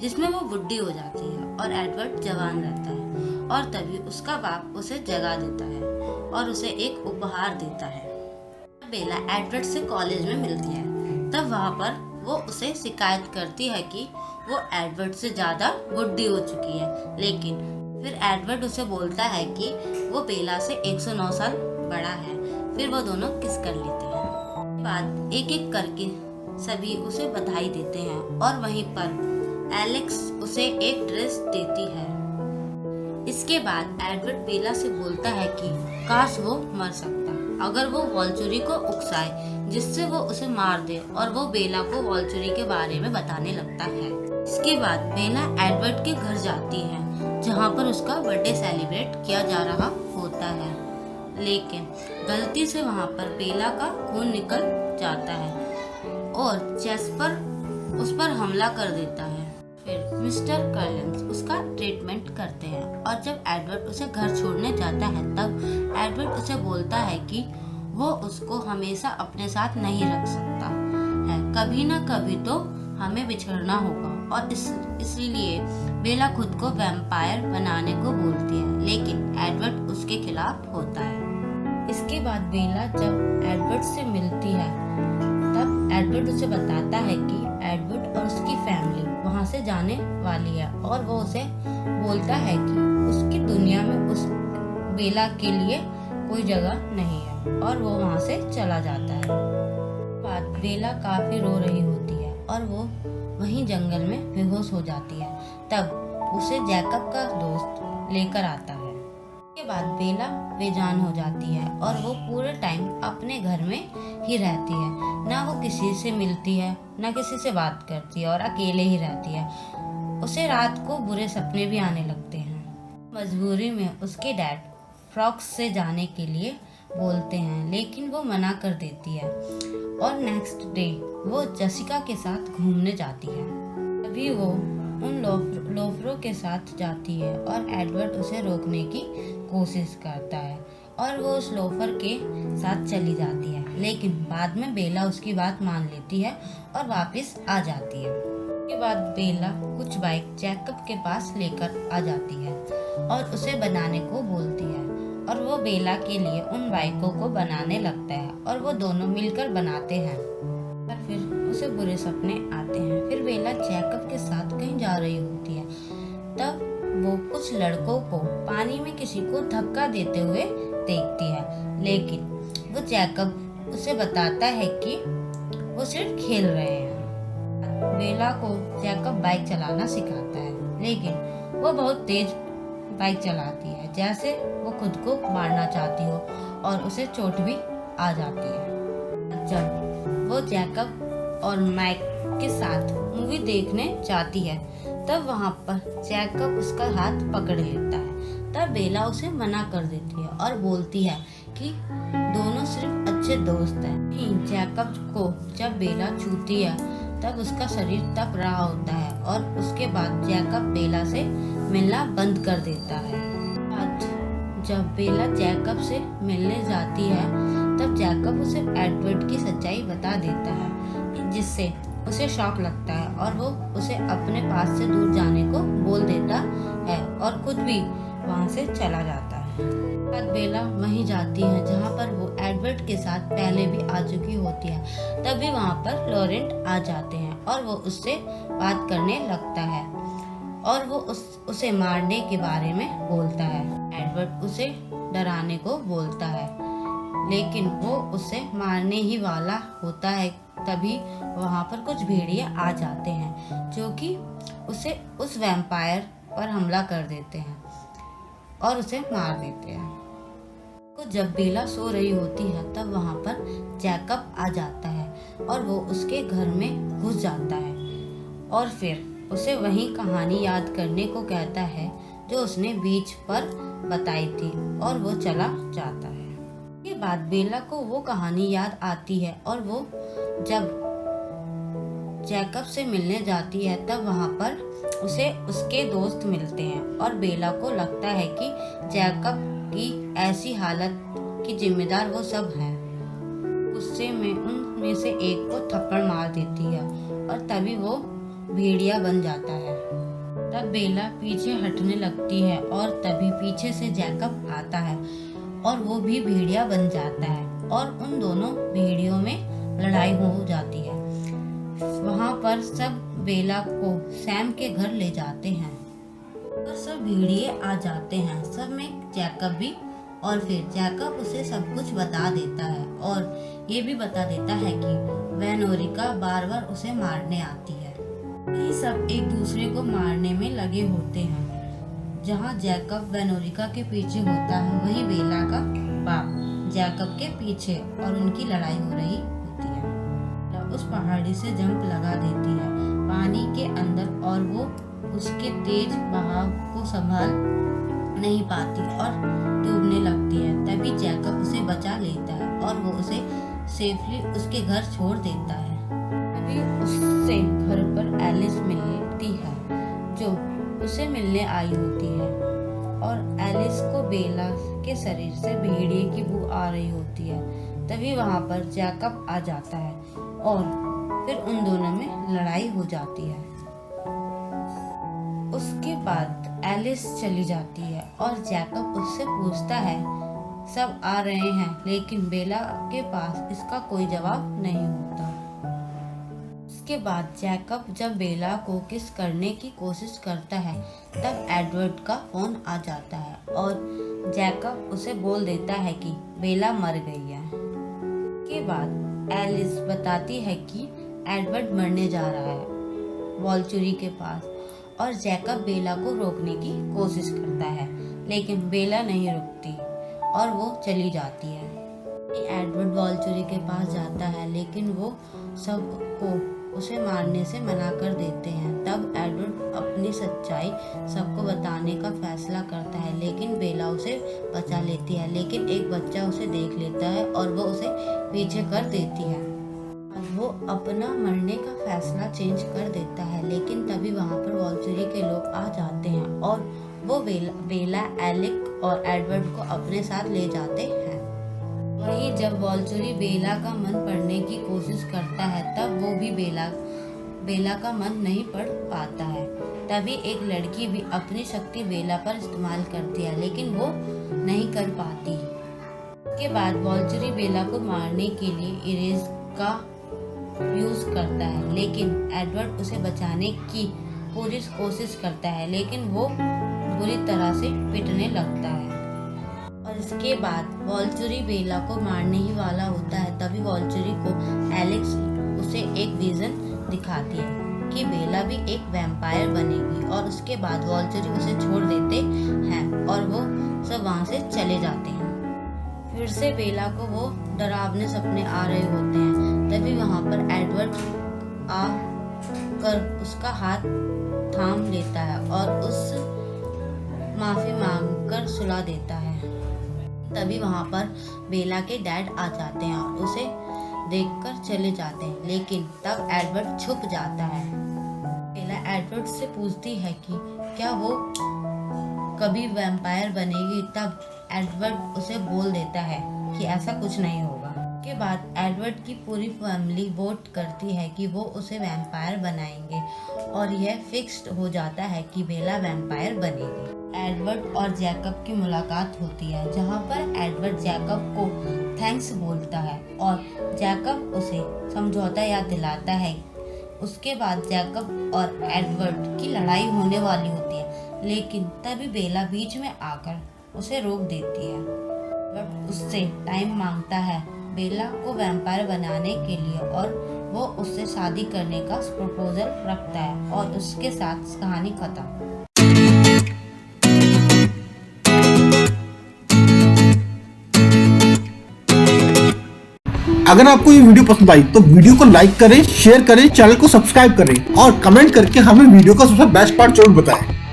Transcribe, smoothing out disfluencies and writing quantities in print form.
जिसमें वो बुढ़ी हो जाती है और एडवर्ड जवान रहता है। और तभी उसका बाप उसे जगा देता है और उसे एक उपहार देता है। बेला एडवर्ड से कॉलेज में मिलती है, तब वहाँ पर वो उसे शिकायत करती है कि वो एडवर्ड से ज़्यादा बुढ़ी हो चुकी है। लेकिन फिर एडवर्ड उसे बोलता है कि वो बेला से 109 साल बड़ा है। फिर वो दोनों किस कर लेते हैं। उसके बाद एक एक करके सभी उसे बधाई देते हैं और वहीं पर एलेक्स उसे एक ड्रेस देती है। इसके बाद एडवर्ड बेला से बोलता है कि काश वो मर सकता अगर वो वॉल्चुरी को उकसाए, जिससे वो उसे मार दे, और वो बेला को वॉल्चुरी के बारे में बताने लगता है। इसके बाद बेला एडवर्ड के घर जाती है, जहाँ पर उसका बर्थडे सेलिब्रेट किया जा रहा होता है। लेकिन गलती से वहाँ पर बेला का खून निकल जाता है और जैस्पर उस पर हमला कर देता है। फिर मिस्टर कर्लेंस उसका ट्रीटमेंट करते हैं और जब एडवर्ड उसे घर छोड़ने जाता है तब एडवर्ड उसे बोलता है कि वो उसको हमेशा अपने साथ नहीं रख सकता है, कभी ना कभी तो हमें बिछड़ना होगा। और इसलिए बेला खुद को वैम्पायर बनाने को बोलती है, लेकिन एडवर्ड उसके खिलाफ होता है। इसके बाद बेला जब एडवर्ड से मिलती है तब एडवर्ड उसे बताता है कि एडवर्ड और उसकी फैमिली वहाँ से जाने वाली है और वो उसे बोलता है कि उसकी दुनिया में उस बेला के लिए कोई जगह नहीं है और वो वहाँ से चला जाता है। बाद बेला काफी रो रही होती है और वो वहीं जंगल में बेहोश हो जाती है। तब उसे जैकब का दोस्त लेकर आता है। के बाद बेला बेजान हो जाती है और वो पूरे टाइम अपने घर में ही रहती है। ना वो किसी से मिलती है, ना किसी से बात करती है और अकेले ही रहती है। उसे रात को बुरे सपने भी आने लगते हैं। मजबूरी में उसके डैड फ्रॉक्स से जाने के लिए बोलते हैं, लेकिन वो मना कर देती है और नेक्स्ट डे वो जसिका के साथ घूमने जाती है। तभी वो उन लोफरों के साथ जाती है और एडवर्ड उसे रोकने की कोशिश करता है और वो उस लोफर के साथ चली जाती है। लेकिन बाद में बेला उसकी बात मान लेती है और वापस आ जाती है। उसके बाद बेला कुछ बाइक जैकब के पास लेकर आ जाती है और उसे बनाने को बोलती है और वो बेला के लिए उन बाइकों को बनाने लगता है और वो दोनों मिलकर बनाते हैं। और फिर उसे बुरे सपने आते हैं। फिर बेला जैकब के साथ कहीं जा रही होती है, तब वो कुछ लड़कों को पानी में किसी को धक्का देते हुए देखती है। लेकिन वो जैकब उसे बताता है कि वो सिर्फ खेल रहे हैं। बेला को जैकब बाइक चलाना सिखाता है, लेकिन वो बहुत तेज बाइक चलाती है, जैसे वो खुद को मारना चाहती हो और उसे चोट भी आ जाती है। जब वो जैकब और माइक के साथ मूवी देखने जाती है तब वहाँ पर जैकब उसका हाथ पकड़ लेता है। तब बेला उसे मना कर देती है और बोलती है कि दोनों सिर्फ अच्छे दोस्त हैं। जैकब को जब बेला छूती है तब उसका शरीर तप रहा होता है और उसके बाद जैकब बेला से मिलना बंद कर देता है। आज जब बेला जैकब से मिलने जाती है तब जैकब उसे एडवर्ड की सच्चाई बता देता है, जिससे उसे शॉक लगता है और वो उसे अपने पास से दूर जाने को बोल देता है और खुद भी वहाँ से चला जाता है। बाद बेला वहीं जाती है जहाँ पर वो एडवर्ड के साथ पहले भी आ चुकी होती है। तभी वहाँ पर लॉरेंट आ जाते हैं और वो उससे बात करने लगता है और वो उसे मारने के बारे में बोलता है। एडवर्ड उसे डराने को बोलता है, लेकिन वो उसे मारने ही वाला होता है। तभी वहाँ पर कुछ भेड़िए आ जाते हैं जो कि उसे उस वैम्पायर पर हमला कर देते हैं और उसे मार देते हैं। तो जब बेला सो रही होती है तब वहाँ पर जैकब आ जाता है और वो उसके घर में घुस जाता है और फिर उसे वही कहानी याद करने को कहता है जो उसने बीच पर बताई थी और वो चला जाता है। के बाद बेला को वो कहानी याद आती है और वो जब जैकब से मिलने जाती है तब वहाँ पर उसे उसके दोस्त मिलते हैं और बेला को लगता है कि जैकब की ऐसी हालत की जिम्मेदार वो सब है। गुस्से में उनमें से एक को थप्पड़ मार देती है और तभी वो भेड़िया बन जाता है। तब बेला पीछे हटने लगती है और तभी पीछे से जैकब आता है और वो भी भेड़िया बन जाता है और उन दोनों भेड़ियों में लड़ाई हो जाती है। वहाँ पर सब बेला को सैम के घर ले जाते हैं और सब भेड़िए आ जाते हैं, सब में जैकब भी। और फिर जैकब उसे सब कुछ बता देता है और ये भी बता देता है कि वेनोरिका बार बार उसे मारने आती है। ये सब एक दूसरे को मारने में लगे होते हैं। जहाँ जैकब वेनोरिका के पीछे होता है वहीं बेला का बाप जैकब के पीछे और उनकी लड़ाई हो रही होती है। उस पहाड़ी से जंप लगा देती है पानी के अंदर और वो उसके तेज बहाव को संभाल नहीं पाती और डूबने लगती है। तभी जैकब उसे बचा लेता है और वो उसे सेफली उसके घर छोड़ देता है। तभी उससे घर पर एलिस मिलती है जो उसे मिलने आई होती है और एलिस को बेला के शरीर से भेड़िए की बू आ रही होती है। तभी वहाँ पर जैकब आ जाता है और फिर उन दोनों में लड़ाई हो जाती है। उसके बाद एलिस चली जाती है और जैकब उससे पूछता है सब आ रहे हैं, लेकिन बेला के पास इसका कोई जवाब नहीं होता। उसके बाद जैकब जब बेला को किस करने की कोशिश करता है तब एडवर्ड का फोन आ जाता है और जैकब उसे बोल देता है कि बेला मर गई है। उसके बाद एलिस बताती है कि एडवर्ड मरने जा रहा है वॉल्चुरी के पास और जैकब बेला को रोकने की कोशिश करता है, लेकिन बेला नहीं रुकती और वो चली जाती है। एडवर्ड वॉल्चुरी के पास जाता है लेकिन वो सबको उसे मारने से मना कर देते हैं। तब एडवर्ड अपनी सच्चाई सबको बताने का फैसला करता है, लेकिन बेला उसे बचा लेती है। लेकिन एक बच्चा उसे देख लेता है और वो उसे पीछे कर देती है। वो अपना मरने का फैसला चेंज कर देता है, लेकिन तभी वहाँ पर वॉल्चुरी के लोग आ जाते हैं और वो बेला एलिक और एडवर्ड को अपने साथ ले जाते हैं। वहीं जब वॉल्चुरी बेला का मन पढ़ने की कोशिश करता है तब वो भी बेला का मन नहीं पढ़ पाता है। तभी एक लड़की भी अपनी शक्ति बेला पर इस्तेमाल करती है, लेकिन वो नहीं कर पाती। उसके बाद वॉल्चुरी बेला को मारने के लिए इरेज का यूज करता है, लेकिन एडवर्ड उसे बचाने की पूरी कोशिश करता है, लेकिन वो बुरी तरह से पिटने लगता है। और इसके बाद वॉल्चुरी बेला को मारने ही वाला होता है। तभी वॉल्चुरी को एलेक्स उसे एक विजन दिखाती है कि बेला भी एक वैम्पायर बनेगी और उसके बाद वॉल्चुरी उसे छोड़ देते हैं और वो सब वहाँ से चले जाते हैं। फिर से बेला को वो डरावने सपने आ रहे होते हैं। तभी वहाँ पर एडवर्ड आ कर उसका हाथ थाम लेता है और उस माफी मांगकर सुला देता है। तभी वहाँ पर बेला के डैड आ जाते हैं और उसे देखकर चले जाते हैं, लेकिन तब एडवर्ड छुप जाता है। बेला एडवर्ड से पूछती है कि क्या वो कभी वैम्पायर बनेगी। तब एडवर्ड उसे बोल देता है कि ऐसा कुछ नहीं होगा। उसके बाद एडवर्ड की पूरी फैमिली वोट करती है कि वो उसे वैम्पायर बनाएंगे और यह फिक्स्ड हो जाता है कि बेला वैम्पायर बनेगी। एडवर्ड और जैकब की मुलाकात होती है, जहाँ पर एडवर्ड जैकब को थैंक्स बोलता है और जैकब उसे समझौता याद दिलाता है। उसके बाद जैकब और एडवर्ड की लड़ाई होने वाली होती है, लेकिन तभी बेला बीच में आकर उसे रोक देती है। एडवर्ड उससे टाइम मांगता है बेला को वैम्पायर बनाने के लिए और वो उससे शादी करने का प्रपोजल रखता है और उसके साथ कहानी खत्म। अगर आपको ये वीडियो पसंद आई तो वीडियो को लाइक करें, शेयर करें, चैनल को सब्सक्राइब करें और कमेंट करके हमें वीडियो का सबसे बेस्ट पार्ट जरूर बताएं।